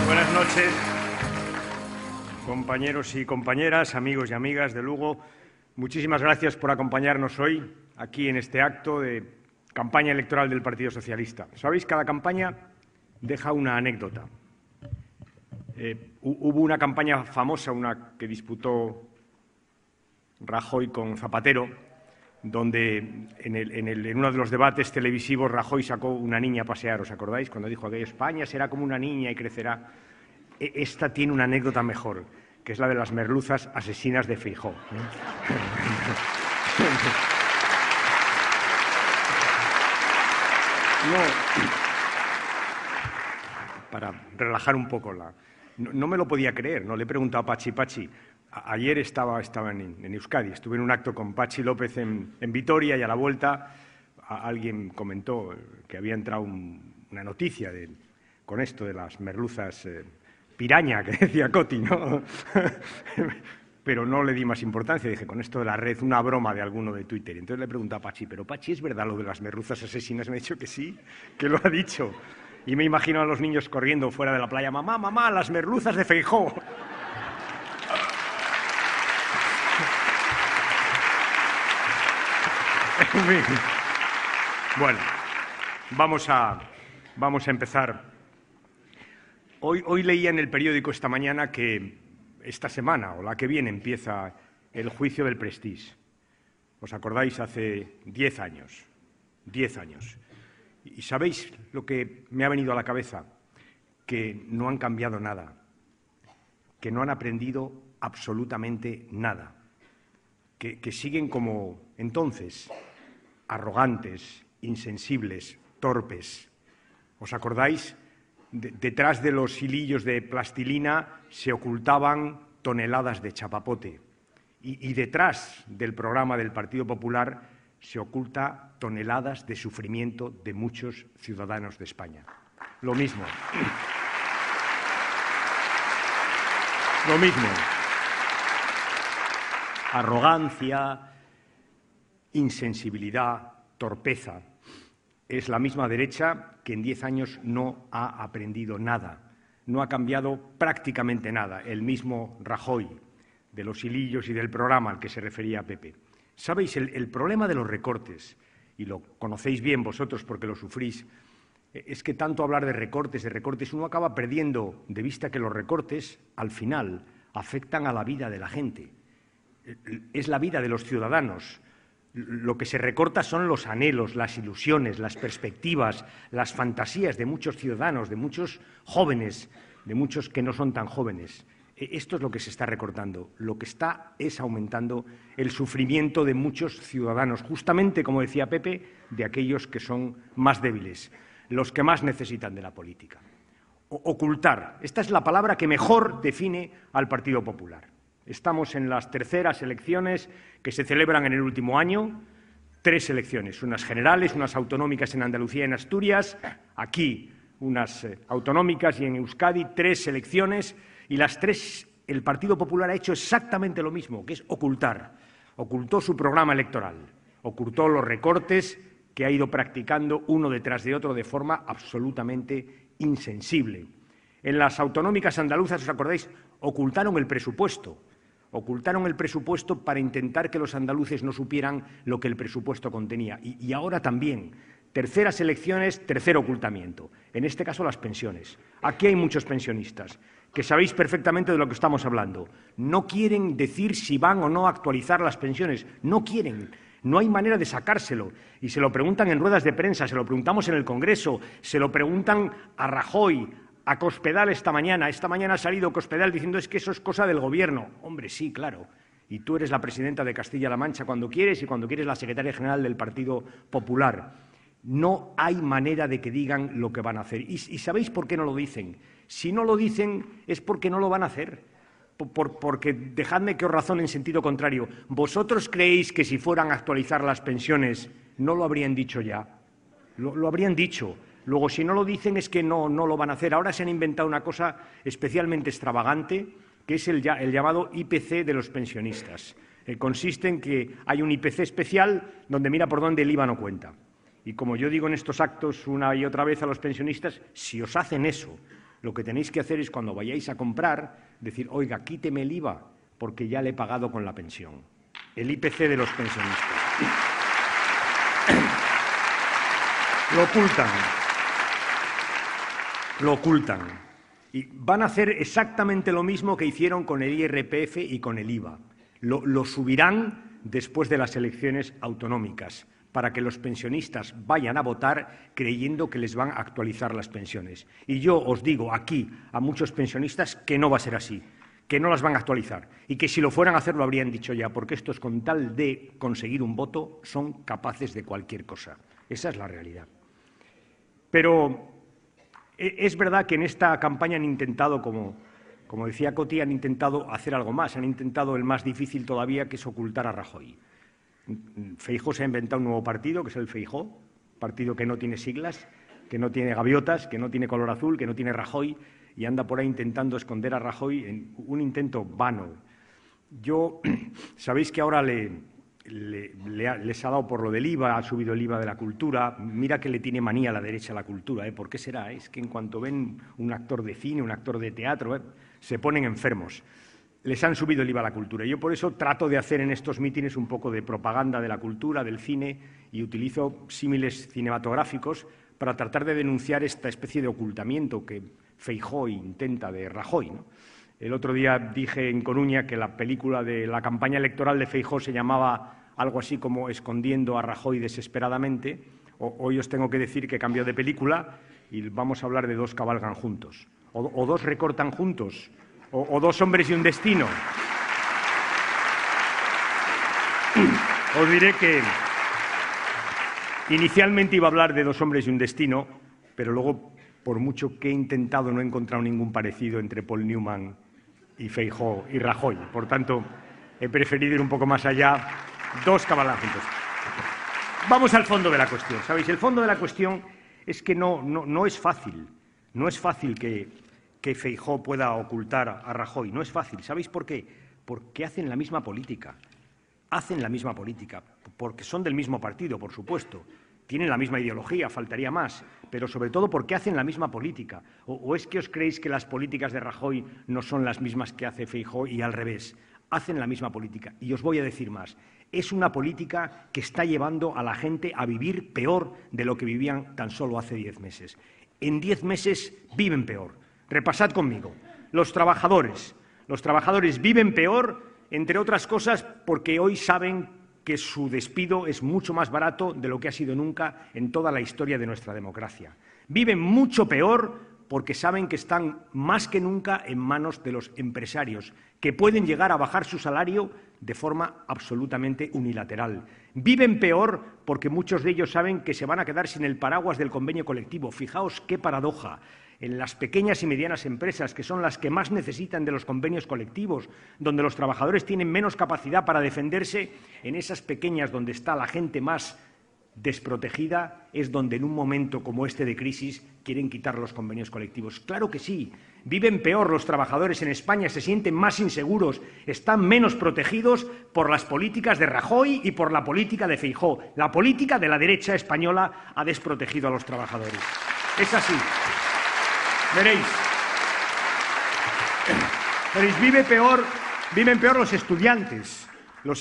Buenas noches, compañeros y compañeras, amigos y amigas de Lugo. Muchísimas gracias por acompañarnos hoy aquí en este acto de campaña electoral del Partido Socialista. Sabéis, cada campaña deja una anécdota. Hubo una campaña famosa, una que disputó Rajoy con Zapatero, donde en uno de los debates televisivos Rajoy sacó una niña a pasear, ¿os acordáis? Cuando dijo que España será como una niña y crecerá. Esta tiene una anécdota mejor, que es la de las merluzas asesinas de Feijóo. Para relajar un poco no me lo podía creer, no le he preguntado a Pachi. Ayer estaba en Euskadi, estuve en un acto con Pachi López en Vitoria y a la vuelta alguien comentó que había entrado una noticia con esto de las merluzas piraña, que decía Coti, ¿no? Pero no le di más importancia, dije, con esto de la red, una broma de alguno de Twitter. Entonces le pregunté a Pachi, ¿pero Pachi, es verdad lo de las merluzas asesinas? Me ha dicho que sí, que lo ha dicho. Y me imagino a los niños corriendo fuera de la playa, mamá, las merluzas de Feijóo. Bueno, vamos a empezar. Hoy leía en el periódico esta mañana que esta semana o la que viene empieza el juicio del Prestige. ¿Os acordáis? Hace 10 años. 10 años. ¿Y sabéis lo que me ha venido a la cabeza? Que no han cambiado nada, que no han aprendido absolutamente nada, que siguen como entonces, arrogantes, insensibles, torpes. ¿Os acordáis? Detrás de los hilillos de plastilina se ocultaban toneladas de chapapote y detrás del programa del Partido Popular se oculta toneladas de sufrimiento de muchos ciudadanos de España. Lo mismo. Lo mismo. Arrogancia, insensibilidad, torpeza. Es la misma derecha que en 10 años no ha aprendido nada, no ha cambiado prácticamente nada. El mismo Rajoy, de los hilillos y del programa al que se refería Pepe. ¿Sabéis? El problema de los recortes, y lo conocéis bien vosotros porque lo sufrís, es que tanto hablar de recortes, uno acaba perdiendo de vista que los recortes, al final, afectan a la vida de la gente. Es la vida de los ciudadanos. Lo que se recorta son los anhelos, las ilusiones, las perspectivas, las fantasías de muchos ciudadanos, de muchos jóvenes, de muchos que no son tan jóvenes. Esto es lo que se está recortando. Lo que está es aumentando el sufrimiento de muchos ciudadanos, justamente, como decía Pepe, de aquellos que son más débiles, los que más necesitan de la política. Ocultar. Esta es la palabra que mejor define al Partido Popular. Estamos en las terceras elecciones que se celebran en el último año, 3 elecciones, unas generales, unas autonómicas en Andalucía y en Asturias, aquí unas autonómicas y en Euskadi 3 elecciones, y las 3 el Partido Popular ha hecho exactamente lo mismo, que es ocultar. Ocultó su programa electoral, ocultó los recortes que ha ido practicando uno detrás de otro de forma absolutamente insensible. En las autonómicas andaluzas, ¿os acordáis? Ocultaron el presupuesto para intentar que los andaluces no supieran lo que el presupuesto contenía. Y ahora también, terceras elecciones, tercer ocultamiento. En este caso, las pensiones. Aquí hay muchos pensionistas que sabéis perfectamente de lo que estamos hablando. No quieren decir si van o no a actualizar las pensiones. No quieren. No hay manera de sacárselo. Y se lo preguntan en ruedas de prensa, se lo preguntamos en el Congreso, se lo preguntan a Rajoy, a Cospedal esta mañana. Esta mañana ha salido Cospedal diciendo es que eso es cosa del Gobierno. Hombre, sí, claro. Y tú eres la presidenta de Castilla-La Mancha cuando quieres y cuando quieres la secretaria general del Partido Popular. No hay manera de que digan lo que van a hacer. ¿Y sabéis por qué no lo dicen? Si no lo dicen es porque no lo van a hacer. Porque, dejadme que os razone en sentido contrario, ¿vosotros creéis que si fueran a actualizar las pensiones no lo habrían dicho ya? Lo habrían dicho. Luego, si no lo dicen es que no lo van a hacer. Ahora se han inventado una cosa especialmente extravagante, que es el llamado IPC de los pensionistas. Consiste en que hay un IPC especial donde mira por dónde el IVA no cuenta. Y como yo digo en estos actos una y otra vez a los pensionistas, si os hacen eso, Lo que tenéis que hacer es, cuando vayáis a comprar, decir, oiga, quíteme el IVA, porque ya le he pagado con la pensión. El IPC de los pensionistas. Lo ocultan. Lo ocultan. Y van a hacer exactamente lo mismo que hicieron con el IRPF y con el IVA. Lo subirán después de las elecciones autonómicas, para que los pensionistas vayan a votar creyendo que les van a actualizar las pensiones. Y yo os digo aquí a muchos pensionistas que no va a ser así, que no las van a actualizar y que si lo fueran a hacer lo habrían dicho ya, porque estos, con tal de conseguir un voto, son capaces de cualquier cosa. Esa es la realidad. Pero es verdad que en esta campaña han intentado, como decía Coti, han intentado hacer algo más, han intentado el más difícil todavía, que es ocultar a Rajoy. Feijóo se ha inventado un nuevo partido, que es el Feijóo, partido que no tiene siglas, que no tiene gaviotas, que no tiene color azul, que no tiene Rajoy, y anda por ahí intentando esconder a Rajoy en un intento vano. Sabéis que ahora les ha dado por lo del IVA, ha subido el IVA de la cultura. Mira que le tiene manía a la derecha a la cultura, ¿eh? ¿Por qué será? Es que en cuanto ven un actor de cine, un actor de teatro, se ponen enfermos. Les han subido el IVA a la cultura. Yo por eso trato de hacer en estos mítines un poco de propaganda de la cultura, del cine, y utilizo símiles cinematográficos para tratar de denunciar esta especie de ocultamiento que Feijóo intenta de Rajoy, ¿no? El otro día dije en Coruña que la película de la campaña electoral de Feijóo se llamaba algo así como Escondiendo a Rajoy desesperadamente. Hoy os tengo que decir que cambió de película y vamos a hablar de Dos cabalgan juntos, o Dos recortan juntos, o Dos hombres y un destino. Os diré que inicialmente iba a hablar de Dos hombres y un destino, pero luego, por mucho que he intentado, no he encontrado ningún parecido entre Paul Newman y Feijóo y Rajoy. Por tanto, he preferido ir un poco más allá. Dos cabalgan juntos. Vamos al fondo de la cuestión. ¿Sabéis? El fondo de la cuestión es que no es fácil. No es fácil que Feijóo pueda ocultar a Rajoy. No es fácil. ¿Sabéis por qué? Porque hacen la misma política. Hacen la misma política. Porque son del mismo partido, por supuesto. Tienen la misma ideología, faltaría más. Pero sobre todo porque hacen la misma política. ¿O es que os creéis que las políticas de Rajoy no son las mismas que hace Feijóo y al revés? Hacen la misma política. Y os voy a decir más. Es una política que está llevando a la gente a vivir peor de lo que vivían tan solo hace 10 meses. En 10 meses viven peor. Repasad conmigo. Los trabajadores viven peor, entre otras cosas, porque hoy saben que su despido es mucho más barato de lo que ha sido nunca en toda la historia de nuestra democracia. Viven mucho peor porque saben que están más que nunca en manos de los empresarios, que pueden llegar a bajar su salario de forma absolutamente unilateral. Viven peor porque muchos de ellos saben que se van a quedar sin el paraguas del convenio colectivo. Fijaos qué paradoja. En las pequeñas y medianas empresas, que son las que más necesitan de los convenios colectivos, donde los trabajadores tienen menos capacidad para defenderse, en esas pequeñas donde está la gente más desprotegida, es donde en un momento como este de crisis quieren quitar los convenios colectivos. Claro que sí, viven peor los trabajadores en España, se sienten más inseguros, están menos protegidos por las políticas de Rajoy y por la política de Feijóo. La política de la derecha española ha desprotegido a los trabajadores. Es así. Veréis, viven peor los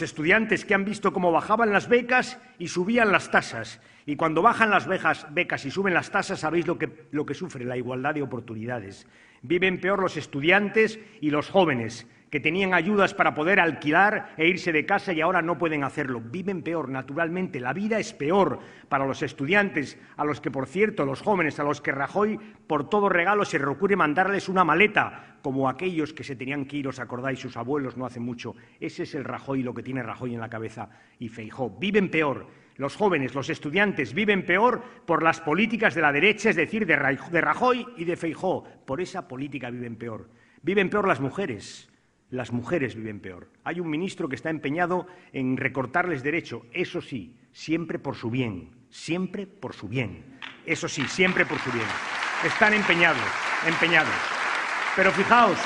estudiantes que han visto cómo bajaban las becas y subían las tasas. Y cuando bajan las becas y suben las tasas, sabéis lo que sufre, la igualdad de oportunidades. Viven peor los estudiantes y los jóvenes, que tenían ayudas para poder alquilar e irse de casa y ahora no pueden hacerlo. Viven peor, naturalmente. La vida es peor para los estudiantes, a los que, por cierto, los jóvenes, a los que Rajoy, por todo regalo, se le ocurre mandarles una maleta, como aquellos que se tenían que ir, os acordáis, sus abuelos no hace mucho. Ese es el Rajoy, lo que tiene Rajoy en la cabeza y Feijóo. Viven peor. Los jóvenes, los estudiantes, viven peor por las políticas de la derecha, es decir, de Rajoy y de Feijóo. Por esa política viven peor. Viven peor las mujeres. Las mujeres viven peor. Hay un ministro que está empeñado en recortarles derecho, eso sí, siempre por su bien, siempre por su bien. Eso sí, siempre por su bien. Están empeñados. Pero fijaos,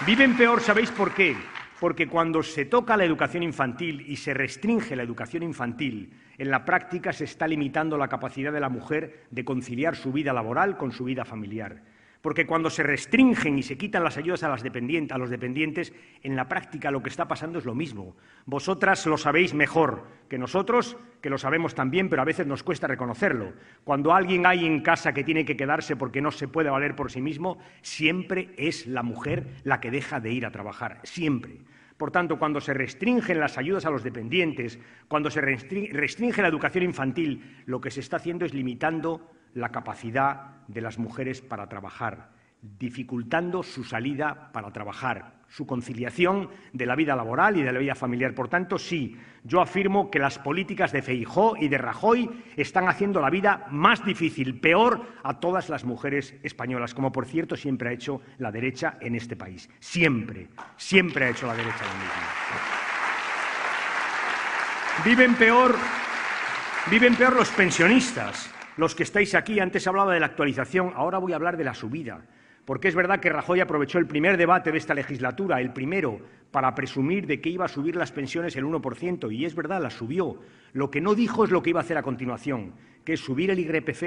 viven peor, ¿sabéis por qué? Porque cuando se toca la educación infantil y se restringe la educación infantil, en la práctica se está limitando la capacidad de la mujer de conciliar su vida laboral con su vida familiar. Porque cuando se restringen y se quitan las ayudas a los dependientes, en la práctica lo que está pasando es lo mismo. Vosotras lo sabéis mejor que nosotros, que lo sabemos también, pero a veces nos cuesta reconocerlo. Cuando alguien hay en casa que tiene que quedarse porque no se puede valer por sí mismo, siempre es la mujer la que deja de ir a trabajar, siempre. Por tanto, cuando se restringen las ayudas a los dependientes, cuando se restringe la educación infantil, lo que se está haciendo es limitando la capacidad de las mujeres para trabajar, dificultando su salida para trabajar, su conciliación de la vida laboral y de la vida familiar. Por tanto, sí, yo afirmo que las políticas de Feijóo y de Rajoy están haciendo la vida más difícil, peor a todas las mujeres españolas, como por cierto siempre ha hecho la derecha en este país. Siempre, siempre ha hecho la derecha lo mismo. Viven peor los pensionistas. Los que estáis aquí, antes hablaba de la actualización, ahora voy a hablar de la subida, porque es verdad que Rajoy aprovechó el primer debate de esta legislatura, el primero, para presumir de que iba a subir las pensiones el 1%, y es verdad, las subió. Lo que no dijo es lo que iba a hacer a continuación, que es subir el IRPF,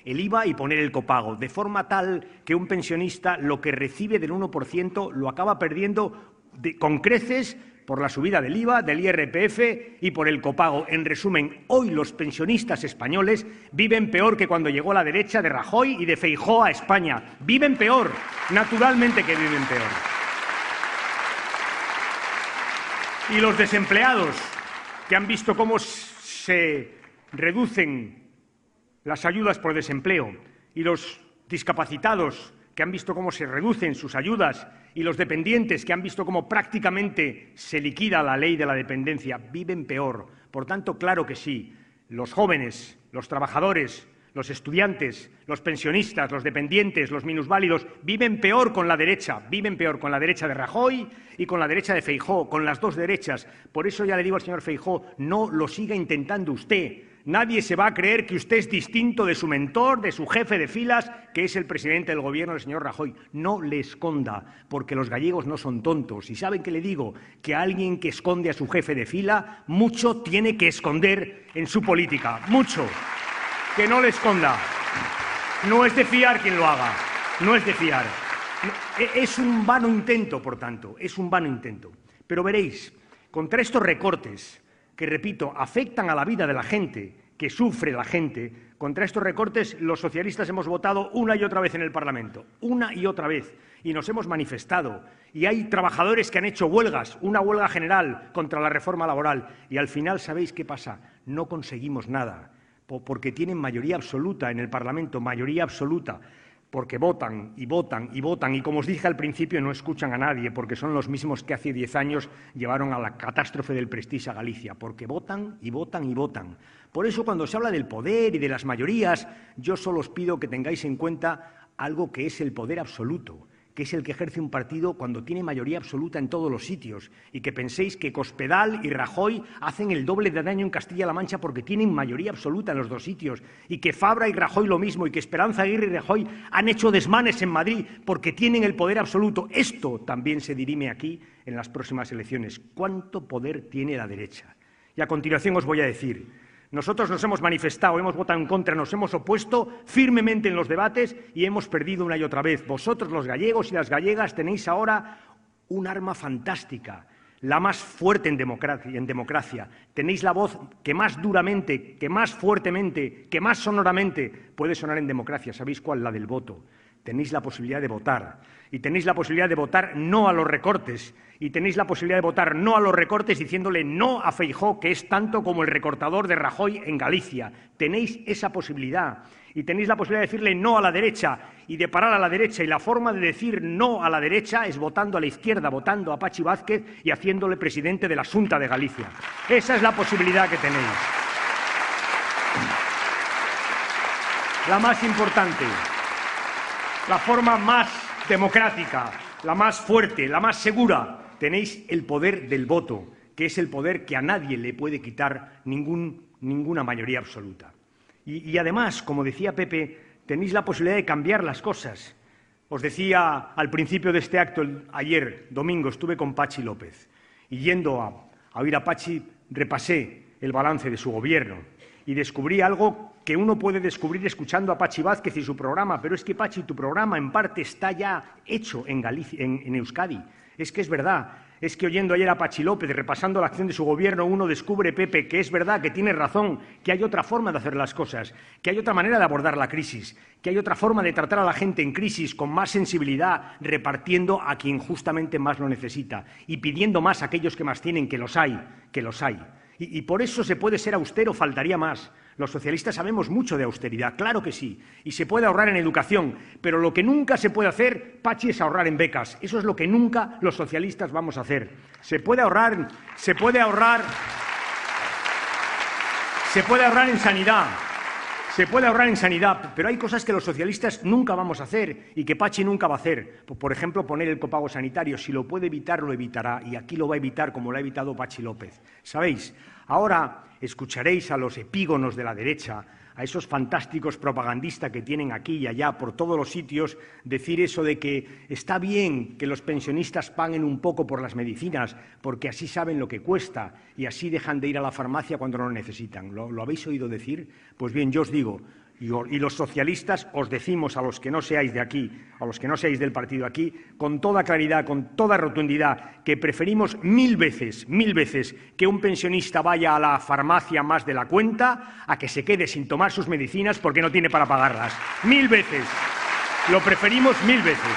el IVA y poner el copago, de forma tal que un pensionista lo que recibe del 1% lo acaba perdiendo con creces por la subida del IVA, del IRPF y por el copago. En resumen, hoy los pensionistas españoles viven peor que cuando llegó la derecha de Rajoy y de Feijóo a España. Viven peor, naturalmente que viven peor. Y los desempleados, que han visto cómo se reducen las ayudas por desempleo, y los discapacitados, que han visto cómo se reducen sus ayudas, y los dependientes, que han visto cómo prácticamente se liquida la ley de la dependencia, viven peor. Por tanto, claro que sí, los jóvenes, los trabajadores, los estudiantes, los pensionistas, los dependientes, los minusválidos, viven peor con la derecha de Rajoy y con la derecha de Feijóo, con las dos derechas. Por eso ya le digo al señor Feijóo, no lo siga intentando usted. Nadie se va a creer que usted es distinto de su mentor, de su jefe de filas, que es el presidente del Gobierno, el señor Rajoy. No le esconda, porque los gallegos no son tontos. Y ¿saben qué le digo? Que alguien que esconde a su jefe de fila, mucho tiene que esconder en su política. Mucho. Que no le esconda. No es de fiar quien lo haga. No es de fiar. Es un vano intento, por tanto. Es un vano intento. Pero veréis, contra estos recortes, que, repito, afectan a la vida de la gente, que sufre la gente, contra estos recortes los socialistas hemos votado una y otra vez en el Parlamento, una y otra vez, y nos hemos manifestado. Y hay trabajadores que han hecho huelgas, una huelga general contra la reforma laboral, y al final, ¿sabéis qué pasa? No conseguimos nada, porque tienen mayoría absoluta en el Parlamento, mayoría absoluta, porque votan y votan y votan y, como os dije al principio, no escuchan a nadie, porque son los mismos que hace 10 años llevaron a la catástrofe del Prestige a Galicia, porque votan y votan y votan. Por eso, cuando se habla del poder y de las mayorías, yo solo os pido que tengáis en cuenta algo que es el poder absoluto, que es el que ejerce un partido cuando tiene mayoría absoluta en todos los sitios, y que penséis que Cospedal y Rajoy hacen el doble de daño en Castilla-La Mancha porque tienen mayoría absoluta en los dos sitios, y que Fabra y Rajoy lo mismo, y que Esperanza Aguirre y Rajoy han hecho desmanes en Madrid porque tienen el poder absoluto. Esto también se dirime aquí en las próximas elecciones. ¿Cuánto poder tiene la derecha? Y a continuación os voy a decir, nosotros nos hemos manifestado, hemos votado en contra, nos hemos opuesto firmemente en los debates y hemos perdido una y otra vez. Vosotros, los gallegos y las gallegas, tenéis ahora un arma fantástica, la más fuerte en democracia. Tenéis la voz que más duramente, que más fuertemente, que más sonoramente puede sonar en democracia. ¿Sabéis cuál? La del voto. Tenéis la posibilidad de votar, y tenéis la posibilidad de votar no a los recortes, y tenéis la posibilidad de votar no a los recortes diciéndole no a Feijóo, que es tanto como el recortador de Rajoy en Galicia. Tenéis esa posibilidad, y tenéis la posibilidad de decirle no a la derecha y de parar a la derecha, y la forma de decir no a la derecha es votando a la izquierda, votando a Pachi Vázquez y haciéndole presidente de la Xunta de Galicia. Esa es la posibilidad que tenéis. La más importante, la forma más democrática, la más fuerte, la más segura. Tenéis el poder del voto, que es el poder que a nadie le puede quitar ninguna mayoría absoluta. Y además, como decía Pepe, tenéis la posibilidad de cambiar las cosas. Os decía al principio de este acto, ayer, domingo, estuve con Pachi López, y yendo a oír a Pachi, repasé el balance de su gobierno y descubrí algo que uno puede descubrir escuchando a Pachi Vázquez y su programa, pero es que, Pachi, tu programa en parte está ya hecho en Galicia, en Euskadi. Es que es verdad. Es que oyendo ayer a Patxi López, repasando la acción de su gobierno, uno descubre, Pepe, que es verdad, que tiene razón, que hay otra forma de hacer las cosas, que hay otra manera de abordar la crisis, que hay otra forma de tratar a la gente en crisis con más sensibilidad, repartiendo a quien justamente más lo necesita y pidiendo más a aquellos que más tienen, que los hay, que los hay. Y por eso se puede ser austero, faltaría más. Los socialistas sabemos mucho de austeridad, claro que sí, y se puede ahorrar en educación, pero lo que nunca se puede hacer, Pachi, es ahorrar en becas. Eso es lo que nunca los socialistas vamos a hacer. Se puede ahorrar en sanidad. Se puede ahorrar en sanidad, pero hay cosas que los socialistas nunca vamos a hacer y que Pachi nunca va a hacer. Por ejemplo, poner el copago sanitario. Si lo puede evitar, lo evitará. Y aquí lo va a evitar como lo ha evitado Patxi López. ¿Sabéis? Ahora escucharéis a los epígonos de la derecha, a esos fantásticos propagandistas que tienen aquí y allá por todos los sitios, decir eso de que está bien que los pensionistas paguen un poco por las medicinas, porque así saben lo que cuesta y así dejan de ir a la farmacia cuando no lo necesitan. ¿Lo habéis oído decir? Pues bien, yo os digo, y los socialistas os decimos a los que no seáis de aquí, a los que no seáis del partido aquí, con toda claridad, con toda rotundidad, que preferimos mil veces, que un pensionista vaya a la farmacia más de la cuenta a que se quede sin tomar sus medicinas porque no tiene para pagarlas. 1000 veces. Lo preferimos 1000 veces.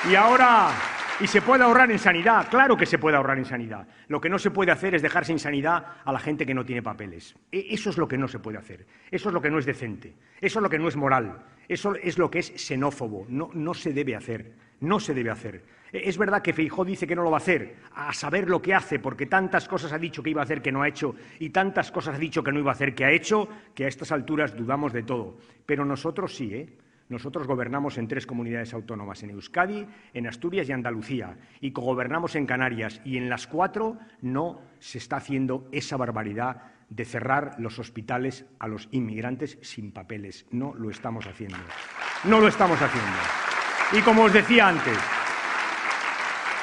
Y ahora... Y se puede ahorrar en sanidad, claro que se puede ahorrar en sanidad. Lo que no se puede hacer es dejar sin sanidad a la gente que no tiene papeles. Eso es lo que no se puede hacer, eso es lo que no es decente, eso es lo que no es moral, eso es lo que es xenófobo, no se debe hacer, no se debe hacer. Es verdad que Feijóo dice que no lo va a hacer, a saber lo que hace, porque tantas cosas ha dicho que iba a hacer que no ha hecho y tantas cosas ha dicho que no iba a hacer que ha hecho, que a estas alturas dudamos de todo. Pero nosotros sí, ¿eh? Nosotros gobernamos en 3 comunidades autónomas, en Euskadi, en Asturias y Andalucía, y cogobernamos en Canarias, y en las 4 no se está haciendo esa barbaridad de cerrar los hospitales a los inmigrantes sin papeles. No lo estamos haciendo. No lo estamos haciendo. Y como os decía antes,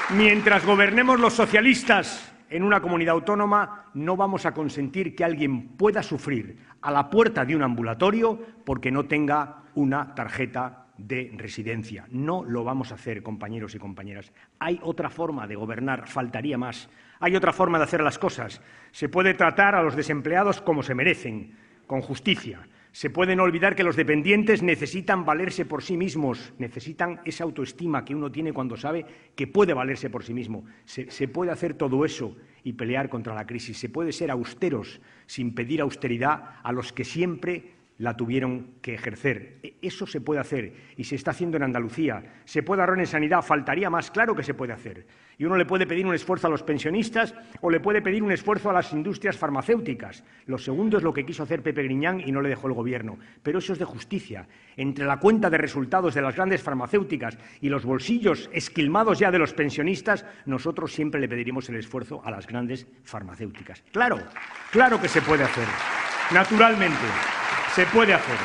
mientras gobernemos los socialistas en una comunidad autónoma, no vamos a consentir que alguien pueda sufrir a la puerta de un ambulatorio porque no tenga una tarjeta de residencia. No lo vamos a hacer, compañeros y compañeras. Hay otra forma de gobernar, faltaría más. Hay otra forma de hacer las cosas. Se puede tratar a los desempleados como se merecen, con justicia. Se puede no olvidar que los dependientes necesitan valerse por sí mismos, necesitan esa autoestima que uno tiene cuando sabe que puede valerse por sí mismo. Se puede hacer todo eso y pelear contra la crisis. Se puede ser austeros sin pedir austeridad a los que siempre la tuvieron que ejercer. Eso se puede hacer y se está haciendo en Andalucía. Se puede ahorrar en sanidad, faltaría más, claro que se puede hacer. Y uno le puede pedir un esfuerzo a los pensionistas o le puede pedir un esfuerzo a las industrias farmacéuticas. Lo segundo es lo que quiso hacer Pepe Griñán y no le dejó el Gobierno. Pero eso es de justicia. Entre la cuenta de resultados de las grandes farmacéuticas y los bolsillos esquilmados ya de los pensionistas, nosotros siempre le pediremos el esfuerzo a las grandes farmacéuticas. Claro, claro que se puede hacer. Naturalmente. Se puede hacer.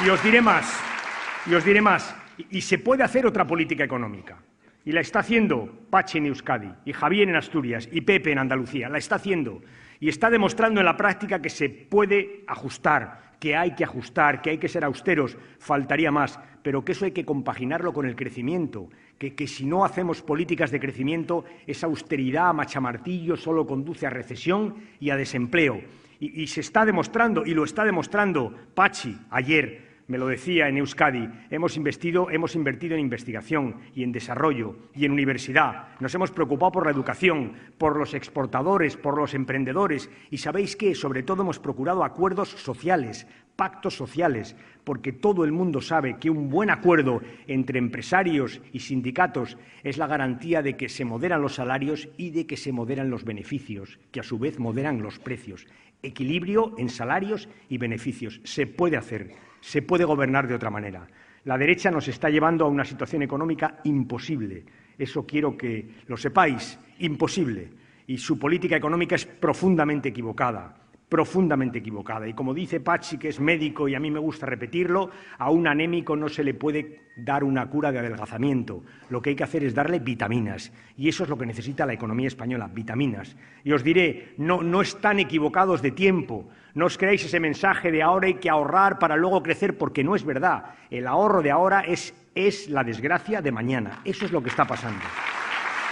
Y os diré más, y se puede hacer otra política económica. Y la está haciendo Pachi en Euskadi, y Javier en Asturias, y Pepe en Andalucía. La está haciendo. Y está demostrando en la práctica que se puede ajustar, que hay que ajustar, que hay que ser austeros. Faltaría más. Pero que eso hay que compaginarlo con el crecimiento. Que si no hacemos políticas de crecimiento, esa austeridad a machamartillo solo conduce a recesión y a desempleo. Y se está demostrando, y lo está demostrando Pachi ayer, me lo decía en Euskadi, hemos invertido en investigación y en desarrollo y en universidad. Nos hemos preocupado por la educación, por los exportadores, por los emprendedores. Y ¿sabéis qué? Sobre todo hemos procurado acuerdos sociales, pactos sociales, porque todo el mundo sabe que un buen acuerdo entre empresarios y sindicatos es la garantía de que se moderan los salarios y de que se moderan los beneficios, que a su vez moderan los precios. Equilibrio en salarios y beneficios. Se puede hacer, se puede gobernar de otra manera. La derecha nos está llevando a una situación económica imposible. Eso quiero que lo sepáis, imposible. Y su política económica es profundamente equivocada. profundamente equivocada. Y como dice Pachi, que es médico y a mí me gusta repetirlo, a un anémico no se le puede dar una cura de adelgazamiento. Lo que hay que hacer es darle vitaminas. Y eso es lo que necesita la economía española, vitaminas. Y os diré, no están equivocados de tiempo. No os creáis ese mensaje de ahora hay que ahorrar para luego crecer, porque no es verdad. El ahorro de ahora es la desgracia de mañana. Eso es lo que está pasando.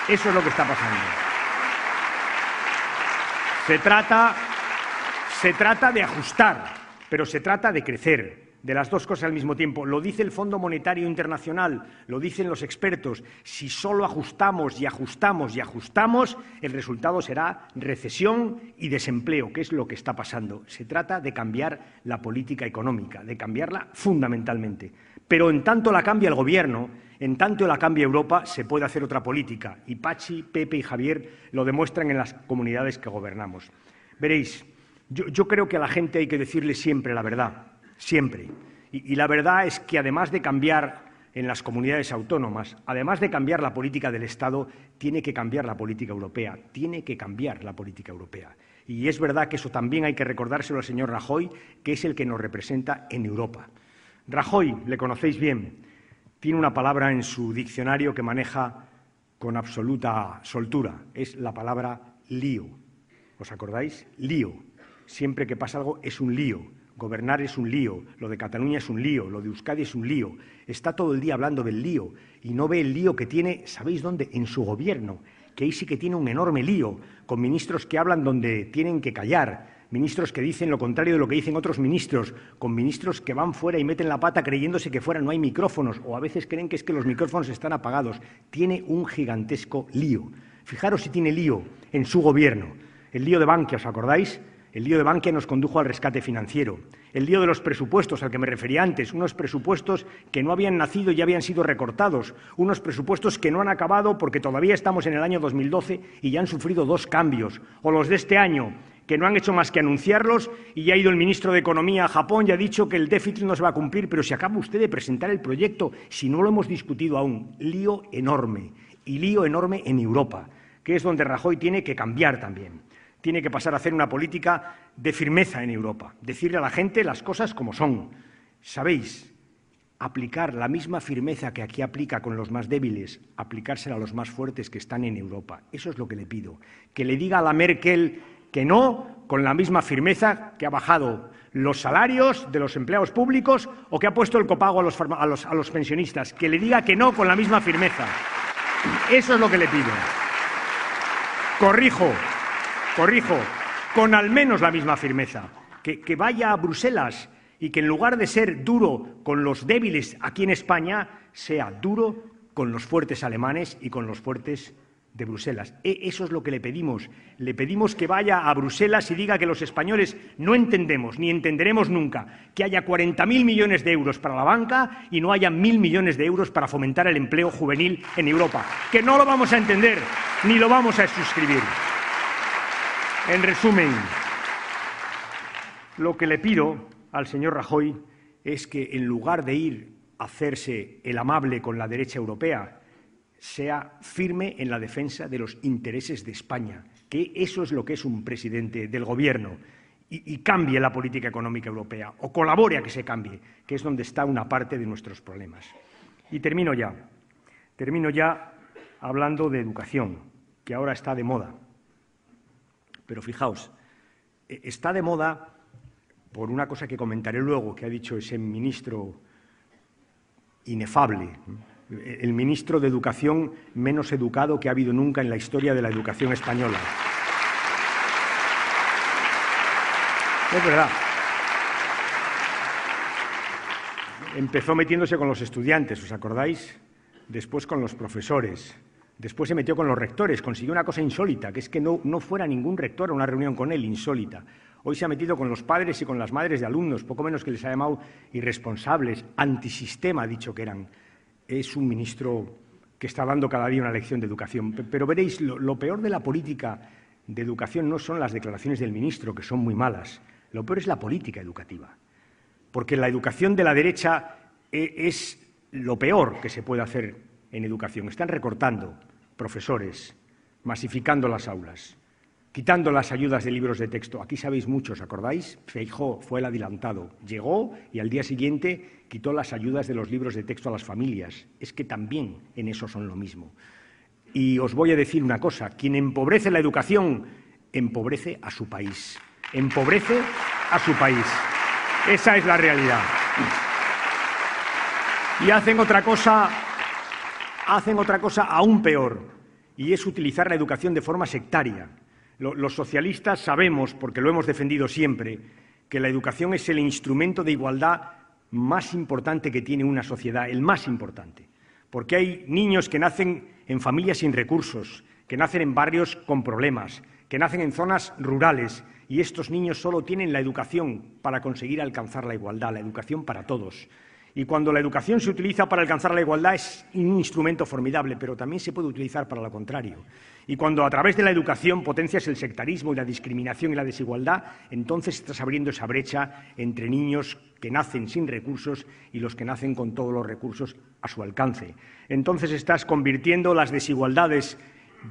Eso es lo que está pasando. Se trata de ajustar, pero se trata de crecer, de las dos cosas al mismo tiempo. Lo dice el Fondo Monetario Internacional, lo dicen los expertos. Si solo ajustamos y ajustamos y ajustamos, el resultado será recesión y desempleo, que es lo que está pasando. Se trata de cambiar la política económica, de cambiarla fundamentalmente. Pero en tanto la cambia el Gobierno, en tanto la cambia Europa, se puede hacer otra política. Y Pachi, Pepe y Javier lo demuestran en las comunidades que gobernamos. Veréis, yo creo que a la gente hay que decirle siempre la verdad, siempre. Y la verdad es que además de cambiar en las comunidades autónomas, además de cambiar la política del Estado, tiene que cambiar la política europea, tiene que cambiar la política europea. Y es verdad que eso también hay que recordárselo al señor Rajoy, que es el que nos representa en Europa. Rajoy, le conocéis bien, tiene una palabra en su diccionario que maneja con absoluta soltura, es la palabra lío. ¿Os acordáis? Lío. Siempre que pasa algo es un lío. Gobernar es un lío, lo de Cataluña es un lío, lo de Euskadi es un lío. Está todo el día hablando del lío y no ve el lío que tiene, ¿sabéis dónde? En su gobierno, que ahí sí que tiene un enorme lío, con ministros que hablan donde tienen que callar, ministros que dicen lo contrario de lo que dicen otros ministros, con ministros que van fuera y meten la pata creyéndose que fuera no hay micrófonos, o a veces creen que es que los micrófonos están apagados. Tiene un gigantesco lío. Fijaros si tiene lío en su gobierno. El lío de Bankia, ¿os acordáis? El lío de Bankia nos condujo al rescate financiero. El lío de los presupuestos, al que me refería antes, unos presupuestos que no habían nacido y ya habían sido recortados, unos presupuestos que no han acabado porque todavía estamos en el año 2012 y ya han sufrido 2 cambios, o los de este año, que no han hecho más que anunciarlos y ya ha ido el ministro de Economía a Japón y ha dicho que el déficit no se va a cumplir, pero si acaba usted de presentar el proyecto, si no lo hemos discutido aún, lío enorme, y lío enorme en Europa, que es donde Rajoy tiene que cambiar también. Tiene que pasar a hacer una política de firmeza en Europa, decirle a la gente las cosas como son. ¿Sabéis? Aplicar la misma firmeza que aquí aplica con los más débiles, aplicársela a los más fuertes que están en Europa. Eso es lo que le pido. Que le diga a la Merkel que no, con la misma firmeza que ha bajado los salarios de los empleados públicos o que ha puesto el copago a los pensionistas. Que le diga que no con la misma firmeza. Eso es lo que le pido. Corrijo, con al menos la misma firmeza, que vaya a Bruselas y que en lugar de ser duro con los débiles aquí en España, sea duro con los fuertes alemanes y con los fuertes de Bruselas. Eso es lo que le pedimos. Le pedimos que vaya a Bruselas y diga que los españoles no entendemos ni entenderemos nunca que haya 40.000 millones de euros para la banca y no haya 1.000 millones de euros para fomentar el empleo juvenil en Europa. Que no lo vamos a entender ni lo vamos a suscribir. En resumen, lo que le pido al señor Rajoy es que en lugar de ir a hacerse el amable con la derecha europea, sea firme en la defensa de los intereses de España, que eso es lo que es un presidente del Gobierno, y cambie la política económica europea, o colabore a que se cambie, que es donde está una parte de nuestros problemas. Y termino ya hablando de educación, que ahora está de moda. Pero fijaos, está de moda por una cosa que comentaré luego, que ha dicho ese ministro inefable, el ministro de Educación menos educado que ha habido nunca en la historia de la educación española. Es verdad. Empezó metiéndose con los estudiantes, ¿os acordáis? Después con los profesores. Después se metió con los rectores, consiguió una cosa insólita, que es que no fuera ningún rector a una reunión con él, insólita. Hoy se ha metido con los padres y con las madres de alumnos, poco menos que les ha llamado irresponsables, antisistema ha dicho que eran. Es un ministro que está dando cada día una lección de educación. Pero veréis, lo peor de la política de educación no son las declaraciones del ministro, que son muy malas. Lo peor es la política educativa. Porque la educación de la derecha es lo peor que se puede hacer en educación. Están recortando profesores, masificando las aulas. quitando las ayudas de libros de texto. Aquí sabéis mucho, ¿os acordáis? Feijóo fue el adelantado. Llegó y al día siguiente quitó las ayudas de los libros de texto a las familias. Es que también en eso son lo mismo. Y os voy a decir una cosa, quien empobrece la educación, empobrece a su país. Empobrece a su país. Esa es la realidad. Y hacen otra cosa aún peor, y es utilizar la educación de forma sectaria. Los socialistas sabemos, porque lo hemos defendido siempre, que la educación es el instrumento de igualdad más importante que tiene una sociedad, el más importante. Porque hay niños que nacen en familias sin recursos, que nacen en barrios con problemas, que nacen en zonas rurales, y estos niños solo tienen la educación para conseguir alcanzar la igualdad, la educación para todos. Y cuando la educación se utiliza para alcanzar la igualdad es un instrumento formidable, pero también se puede utilizar para lo contrario. Y cuando a través de la educación potencias el sectarismo y la discriminación y la desigualdad, entonces estás abriendo esa brecha entre niños que nacen sin recursos y los que nacen con todos los recursos a su alcance. Entonces estás convirtiendo las desigualdades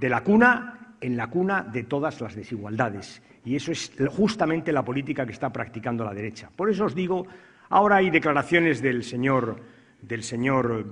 de la cuna en la cuna de todas las desigualdades. Y eso es justamente la política que está practicando la derecha. Por eso os digo, ahora hay declaraciones del señor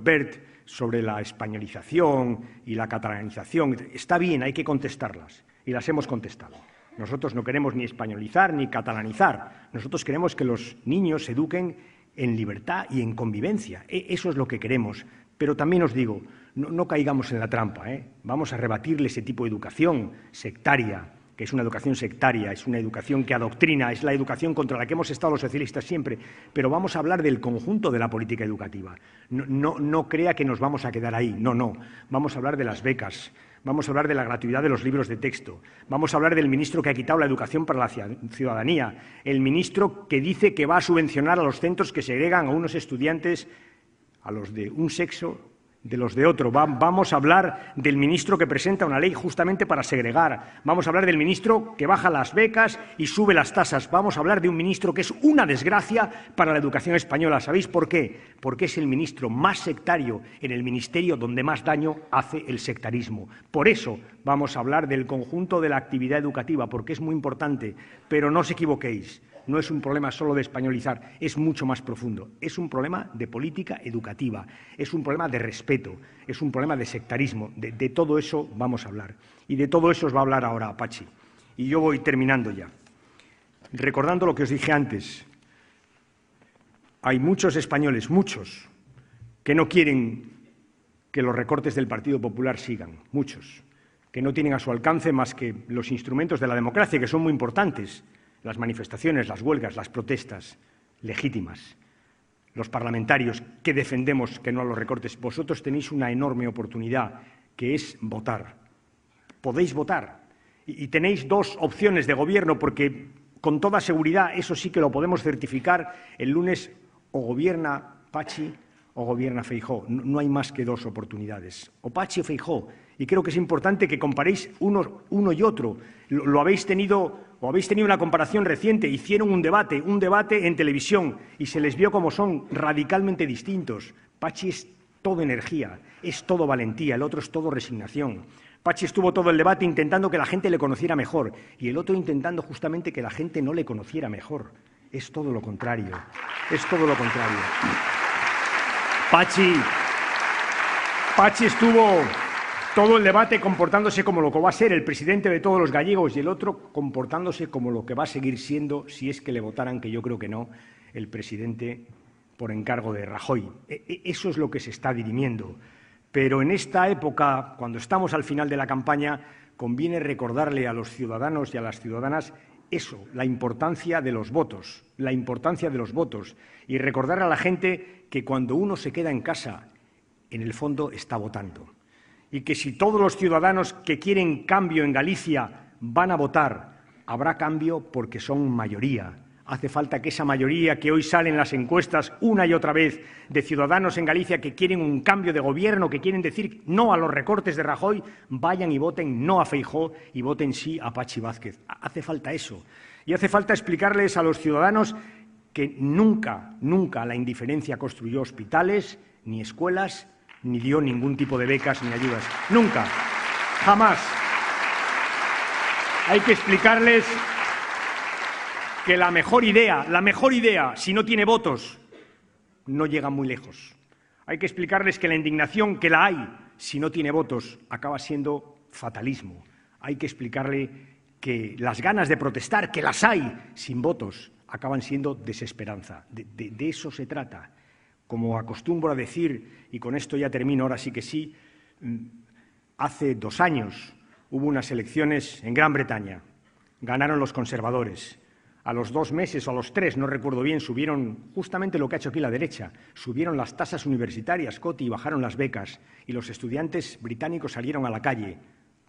Wert sobre la españolización y la catalanización. Está bien, hay que contestarlas, y las hemos contestado. Nosotros no queremos ni españolizar ni catalanizar. Nosotros queremos que los niños se eduquen en libertad y en convivencia. Eso es lo que queremos. Pero también os digo, no caigamos en la trampa, ¿eh? Vamos a rebatirle ese tipo de educación sectaria, que es una educación sectaria, es una educación que adoctrina, es la educación contra la que hemos estado los socialistas siempre, pero vamos a hablar del conjunto de la política educativa. No crea que nos vamos a quedar ahí, no. Vamos a hablar de las becas, vamos a hablar de la gratuidad de los libros de texto, vamos a hablar del ministro que ha quitado la educación para la ciudadanía, el ministro que dice que va a subvencionar a los centros que segregan a unos estudiantes, a los de un sexo, de los de otro. Vamos a hablar del ministro que presenta una ley justamente para segregar. Vamos a hablar del ministro que baja las becas y sube las tasas. Vamos a hablar de un ministro que es una desgracia para la educación española. ¿Sabéis por qué? Porque es el ministro más sectario en el ministerio donde más daño hace el sectarismo. Por eso vamos a hablar del conjunto de la actividad educativa, porque es muy importante. Pero no os equivoquéis. No es un problema solo de españolizar, es mucho más profundo. Es un problema de política educativa, es un problema de respeto, es un problema de sectarismo. De todo eso vamos a hablar. Y de todo eso os va a hablar ahora Pachi. Y yo voy terminando ya. Recordando lo que os dije antes, hay muchos españoles, muchos, que no quieren que los recortes del Partido Popular sigan, muchos, que no tienen a su alcance más que los instrumentos de la democracia, que son muy importantes. Las manifestaciones, las huelgas, las protestas legítimas, los parlamentarios que defendemos que no a los recortes. Vosotros tenéis una enorme oportunidad, que es votar. Podéis votar. Y tenéis dos opciones de gobierno, porque con toda seguridad, eso sí que lo podemos certificar, el lunes o gobierna Pachi o gobierna Feijóo. No hay más que dos oportunidades, o Pachi o Feijóo. Y creo que es importante que comparéis uno y otro. Lo habéis tenido una comparación reciente. Hicieron un debate en televisión y se les vio como son radicalmente distintos. Pachi es todo energía, es todo valentía, el otro es todo resignación. Pachi estuvo todo el debate intentando que la gente le conociera mejor y el otro intentando justamente que la gente no le conociera mejor. Es todo lo contrario, es todo lo contrario. Pachi estuvo todo el debate comportándose como lo que va a ser el presidente de todos los gallegos y el otro comportándose como lo que va a seguir siendo, si es que le votaran, que yo creo que no, el presidente por encargo de Rajoy. Eso es lo que se está dirimiendo. Pero en esta época, cuando estamos al final de la campaña, conviene recordarle a los ciudadanos y a las ciudadanas eso, la importancia de los votos, y recordarle a la gente que cuando uno se queda en casa, en el fondo está votando. Y que si todos los ciudadanos que quieren cambio en Galicia van a votar, habrá cambio porque son mayoría. Hace falta que esa mayoría que hoy sale en las encuestas una y otra vez de ciudadanos en Galicia que quieren un cambio de gobierno, que quieren decir no a los recortes de Rajoy, vayan y voten no a Feijóo y voten sí a Pachi Vázquez. Hace falta eso. Y hace falta explicarles a los ciudadanos que nunca la indiferencia construyó hospitales, ni escuelas, ni dio ningún tipo de becas ni ayudas. Nunca. Jamás. Hay que explicarles que la mejor idea, si no tiene votos, no llega muy lejos. Hay que explicarles que la indignación, que la hay, si no tiene votos, acaba siendo fatalismo. Hay que explicarle que las ganas de protestar, que las hay sin votos, acaban siendo desesperanza. De eso se trata. Como acostumbro a decir, y con esto ya termino, ahora sí que sí, hace 2 años hubo unas elecciones en Gran Bretaña. Ganaron los conservadores. A los 2 meses o a los 3, no recuerdo bien, subieron justamente lo que ha hecho aquí la derecha. Subieron las tasas universitarias, Coti, y bajaron las becas. Y los estudiantes británicos salieron a la calle,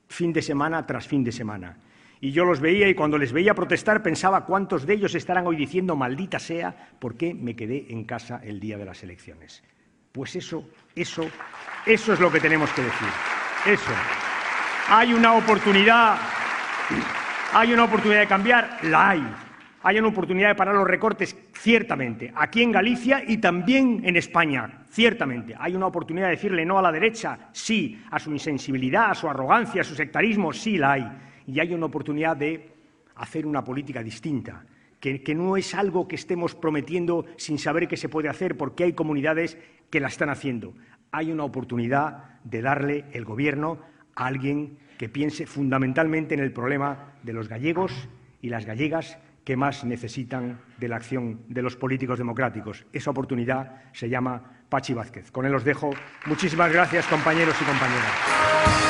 fin de semana tras fin de semana. Y yo los veía y cuando les veía protestar pensaba cuántos de ellos estarán hoy diciendo maldita sea, ¿por qué me quedé en casa el día de las elecciones? Pues eso es lo que tenemos que decir. Eso. ¿Hay una oportunidad de cambiar? La hay. Hay una oportunidad de parar los recortes, ciertamente, aquí en Galicia y también en España, ciertamente. Hay una oportunidad de decirle no a la derecha, sí, a su insensibilidad, a su arrogancia, a su sectarismo, sí la hay. Y hay una oportunidad de hacer una política distinta, que no es algo que estemos prometiendo sin saber qué se puede hacer, porque hay comunidades que la están haciendo. Hay una oportunidad de darle el gobierno a alguien que piense fundamentalmente en el problema de los gallegos y las gallegas que más necesitan de la acción de los políticos democráticos. Esa oportunidad se llama Pachi Vázquez. Con él os dejo. Muchísimas gracias, compañeros y compañeras.